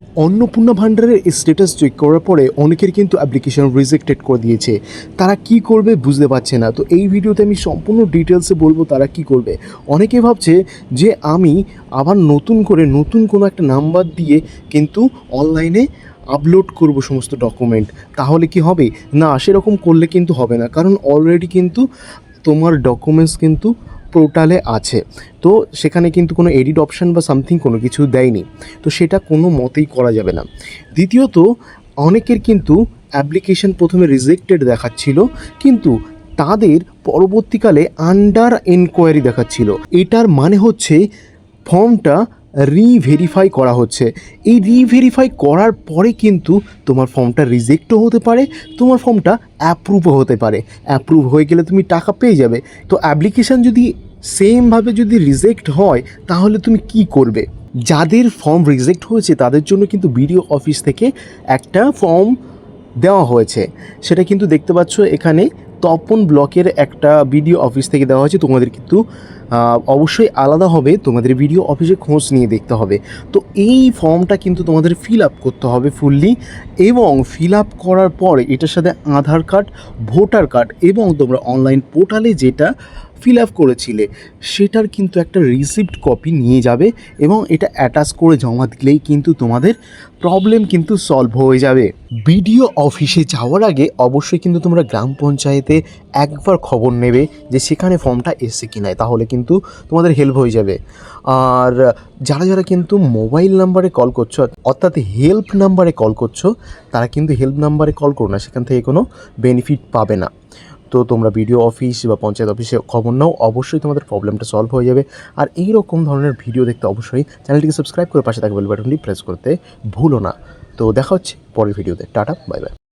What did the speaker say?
অন্নপূর্ণা ভান্ডারের status check করার পরে অনেকের কিন্তু অ্যাপ্লিকেশন রিজেক্টেড করে দিয়েছে। তারা কি করবে বুঝতে পারছে না। তো এই ভিডিওতে আমি সম্পূর্ণ ডিটেলসে বলবো তারা কি করবে। অনেকে ভাবছে যে আমি আবার নতুন করে নতুন কোনো একটা নাম্বার দিয়ে কিন্তু অনলাইনে আপলোড করব সমস্ত ডকুমেন্ট, তাহলে কি হবে? না, সেরকম করলে কিন্তু হবে না, কারণ অলরেডি কিন্তু তোমার ডকুমেন্টস কিন্তু পোর্টালে আছে। তো সেখানে কিন্তু কোনো এডিট অপশান বা সামথিং কোনো কিছু দেয়নি। তো সেটা কোনো মতেই করা যাবে না। দ্বিতীয়ত, অনেকের কিন্তু অ্যাপ্লিকেশন প্রথমে রিজেক্টেড দেখাচ্ছিল, কিন্তু তাদের পরবর্তীকালে আন্ডার এনকোয়ারি দেখাচ্ছিল। এটার মানে হচ্ছে ফর্মটা রিভেরিফাই করা হচ্ছে। এই রিভেরিফাই করার পরে কিন্তু তোমার ফর্মটা রিজেক্টও হতে পারে, তোমার ফর্মটা অ্যাপ্রুভও হতে পারে। অ্যাপ্রুভ হয়ে গেলে তুমি টাকা পেয়ে যাবে। তো অ্যাপ্লিকেশান যদি সেমভাবে যদি রিজেক্ট হয় তাহলে তুমি কি করবে? যাদের ফর্ম রিজেক্ট হয়েছে তাদের জন্য কিন্তু বিডিও অফিস থেকে একটা ফর্ম দেওয়া হয়েছে। সেটা কিন্তু দেখতে পাচ্ছ এখানে তপন ব্লকের একটা বিডিও অফিস থেকে দেওয়া হয়েছে। তোমাদের কিন্তু অবশ্যই আলাদা হবে, তোমাদের বিডিও অফিসে খোঁজ নিয়ে দেখতে হবে। তো এই ফর্মটা কিন্তু তোমাদের ফিল আপ করতে হবে ফুললি, এবং ফিল আপ করার পর এটার সাথে আধার কার্ড, ভোটার কার্ড এবং তোমরা অনলাইন পোর্টালে যেটা ফিল আপ করেছিলে সেটার কিন্তু একটা রিসিপ্ট কপি নিয়ে যাবে, এবং এটা অ্যাটাচ করে জমা দিলেই কিন্তু তোমাদের প্রবলেম কিন্তু সলভ হয়ে যাবে। বিডিও অফিসে যাওয়ার আগে অবশ্যই কিন্তু তোমরা গ্রাম পঞ্চায়েতে একবার খবর নেবে যে সেখানে ফর্মটা এসে কি না, তাহলে কিন্তু তোমাদের হেল্প হয়ে যাবে। আর যারা যারা কিন্তু মোবাইল নাম্বারে কল করছো, অর্থাৎ হেল্প নাম্বারে কল করছো, তারা কিন্তু হেল্প নাম্বারে কল করো না, সেখান থেকে কোনো বেনিফিট পাবে না। তো তোমরা বিডিও অফিস বা পঞ্চায়েত অফিসে খবর নাও, অবশ্যই তোমাদের প্রবলেমটা সলভ হয়ে যাবে। আর এই রকম ধরনের ভিডিও দেখতে অবশ্যই চ্যানেলটিকে সাবস্ক্রাইব করে পাশে থাকা বেল বাটনটি প্রেস করতে ভুলো না। তো দেখা হচ্ছে পরের ভিডিওতে। Tata, bye bye.